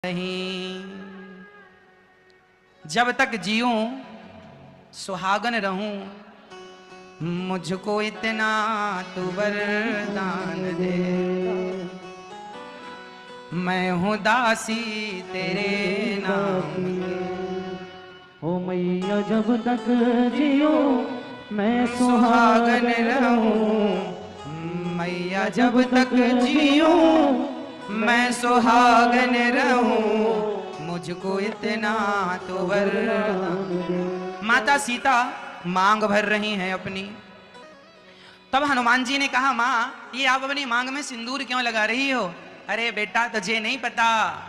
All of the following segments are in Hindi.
नहीं, जब तक जीऊं सुहागन रहूं, मुझको इतना तू वरदान दे। मैं हूँ दासी तेरे नाम ओ मैया जब तक जियो मैं सुहागन रहूं, मैया जब तक जीऊं मैं सुहागन रहूं, मुझको इतना तो वरदान दे। माता सीता मांग भर रही हैं अपनी। तब हनुमान जी ने कहा, माँ ये आप अपनी मांग में सिंदूर क्यों लगा रही हो? अरे बेटा तुझे नहीं पता,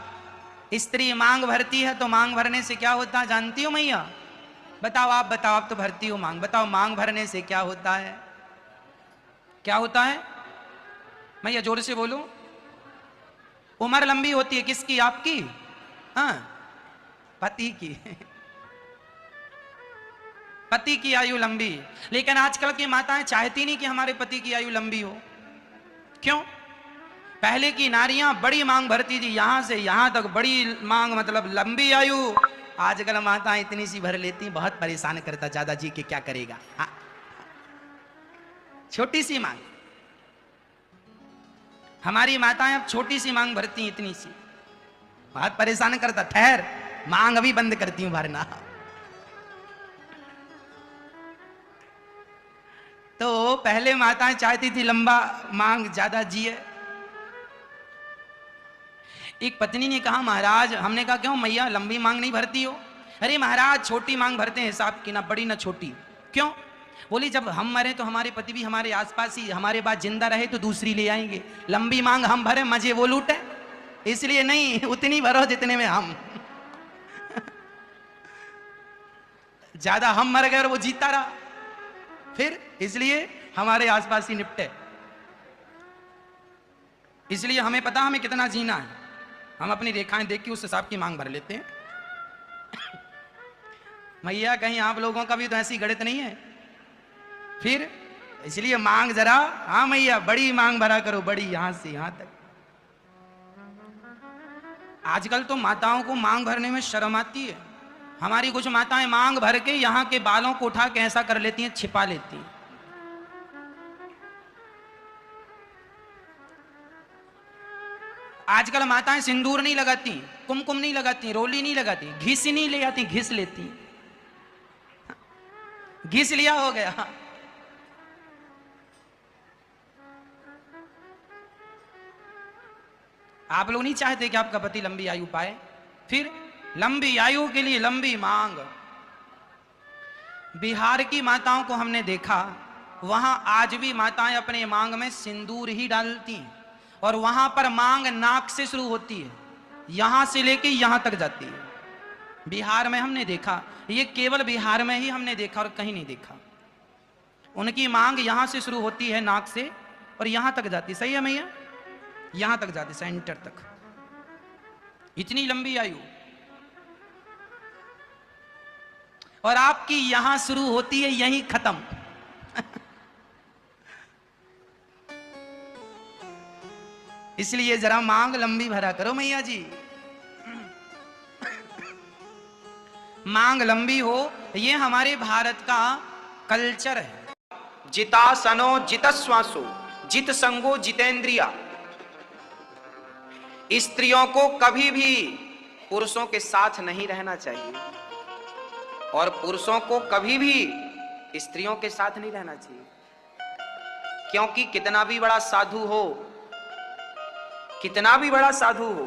स्त्री मांग भरती है तो मांग भरने से क्या होता जानती हो मैया? बताओ, आप बताओ, आप तो भरती हो मांग, बताओ मांग भरने से क्या होता है? क्या होता है मैया? जोर से बोलो। उम्र लंबी होती है किसकी? आपकी? हाँ, पति की। पति की आयु लंबी। लेकिन आजकल की माताएं चाहती नहीं कि हमारे पति की आयु लंबी हो। क्यों? पहले की नारियां बड़ी मांग भरती थी, यहां से यहां तक बड़ी मांग, मतलब लंबी आयु। आजकल माताएं इतनी सी भर लेती, बहुत परेशान करता ज्यादा जी के क्या करेगा। हाँ, छोटी सी मांग। हमारी माताएं अब छोटी सी मांग भरती, इतनी सी, बहुत परेशान करता। ठहर, मांग अभी बंद करती हूं भरना। तो पहले माताएं चाहती थी लंबा मांग, ज्यादा जिए। एक पत्नी ने कहा, महाराज, हमने कहा क्यों मैया लंबी मांग नहीं भरती हो? अरे महाराज छोटी मांग भरते हैं, हिसाब की, ना बड़ी ना छोटी। क्यों? बोली जब हम मरे तो हमारे पति भी हमारे आसपास ही, हमारे बाद जिंदा रहे तो दूसरी ले आएंगे। लंबी मांग हम भरे, मजे वो लूटे, इसलिए नहीं, उतनी भरो जितने में हम। ज्यादा हम मर गए और वो जीता रहा, फिर इसलिए हमारे आसपास ही निपटे। इसलिए हमें पता हमें कितना जीना है, हम अपनी रेखाएं देख के उस हिसाब की मांग भर लेते हैं। मैया कहीं आप लोगों का भी तो ऐसी गणित नहीं है फिर? इसलिए मांग जरा, हाँ मैया बड़ी मांग भरा करो, बड़ी, यहां से यहां तक। आजकल तो माताओं को मांग भरने में शर्म आती है। हमारी कुछ माताएं मांग भर के यहां के बालों को उठा के ऐसा कर लेती हैं, छिपा लेती हैं। आजकल माताएं सिंदूर नहीं लगाती, कुमकुम नहीं लगाती, रोली नहीं लगाती, घिस नहीं ले आती, घिस लेती। घिस लिया हो गया। आप लोग नहीं चाहते कि आपका पति लंबी आयु पाए? फिर लंबी आयु के लिए लंबी मांग। बिहार की माताओं को हमने देखा, वहां आज भी माताएं अपने मांग में सिंदूर ही डालती हैं, और वहां पर मांग नाक से शुरू होती है, यहां से लेके यहां तक जाती है। बिहार में हमने देखा, ये केवल बिहार में ही हमने देखा और कहीं नहीं देखा। उनकी मांग यहां से शुरू होती है नाक से, और यहां तक जाती। सही है मैया? यहां तक जाती, सेंटर तक। इतनी लंबी आयु। और आपकी यहां शुरू होती है, यहीं खत्म। इसलिए जरा मांग लंबी भरा करो मैया जी। मांग लंबी हो, ये हमारे भारत का कल्चर है। जितासनो जितश्वासो जित संगो जितेंद्रिया। स्त्रियों को कभी भी पुरुषों के साथ नहीं रहना चाहिए, और पुरुषों को कभी भी स्त्रियों के साथ नहीं रहना चाहिए। क्योंकि कितना भी बड़ा साधु हो, कितना भी बड़ा साधु हो,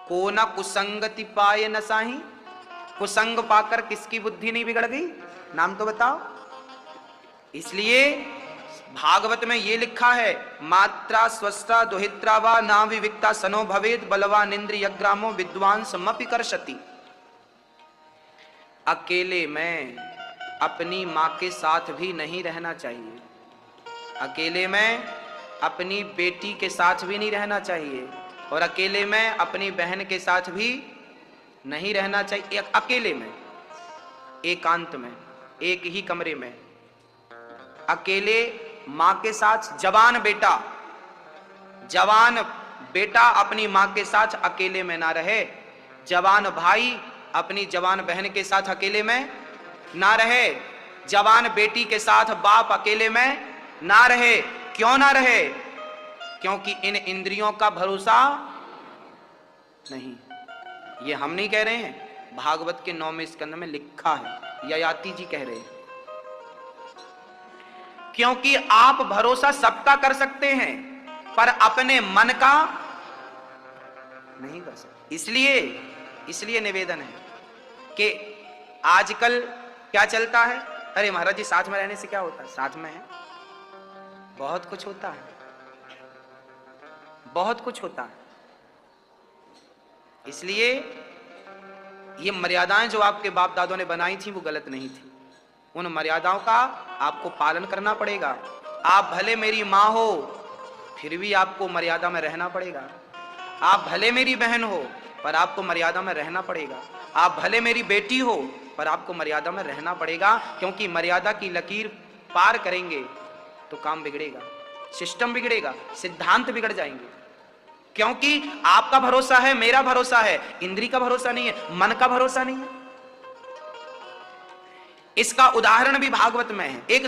को न कुसंगति पाए न साही। कुसंग पाकर किसकी बुद्धि नहीं बिगड़ गई? नाम तो बताओ। इसलिए भागवत में ये लिखा है, मात्रा स्वस्ता दुहित्रा वा ना विविक्ता सनो भवेद बलवान इंद्रियग्रामो विद्वान समपि कर्षति। अकेले में अपनी मां के साथ भी नहीं रहना चाहिए, अकेले में अपनी बेटी के साथ भी नहीं रहना चाहिए, और अकेले में अपनी बहन के साथ भी नहीं रहना चाहिए। अकेले में, एकांत में, एक ही कमरे में, अकेले मां के साथ। जवान बेटा अपनी माँ के साथ अकेले में ना रहे, जवान भाई अपनी जवान बहन के साथ अकेले में ना रहे, जवान बेटी के साथ बाप अकेले में ना रहे। क्यों ना रहे? क्योंकि इन इंद्रियों का भरोसा नहीं। ये हम नहीं कह रहे हैं, भागवत के 9वें स्कंद में लिखा है, ययाति जी कह रहे हैं। क्योंकि आप भरोसा सबका कर सकते हैं पर अपने मन का नहीं कर सकते। इसलिए निवेदन है कि आजकल क्या चलता है, अरे महाराज जी साथ में रहने से क्या होता है? साथ में है बहुत कुछ होता है, बहुत कुछ होता है। इसलिए ये मर्यादाएं जो आपके बाप दादों ने बनाई थी वो गलत नहीं थी। उन मर्यादाओं का आपको पालन करना पड़ेगा। आप भले मेरी माँ हो फिर भी आपको मर्यादा में रहना पड़ेगा। आप भले मेरी बहन हो पर आपको मर्यादा में रहना पड़ेगा। आप भले मेरी बेटी हो पर आपको मर्यादा में रहना पड़ेगा, क्योंकि मर्यादा की लकीर पार करेंगे तो काम बिगड़ेगा, सिस्टम बिगड़ेगा, सिद्धांत बिगड़ जाएंगे। क्योंकि आपका भरोसा है, मेरा भरोसा है, इंद्री का भरोसा नहीं है, मन का भरोसा नहीं है। इसका उदाहरण भी भागवत में है। एक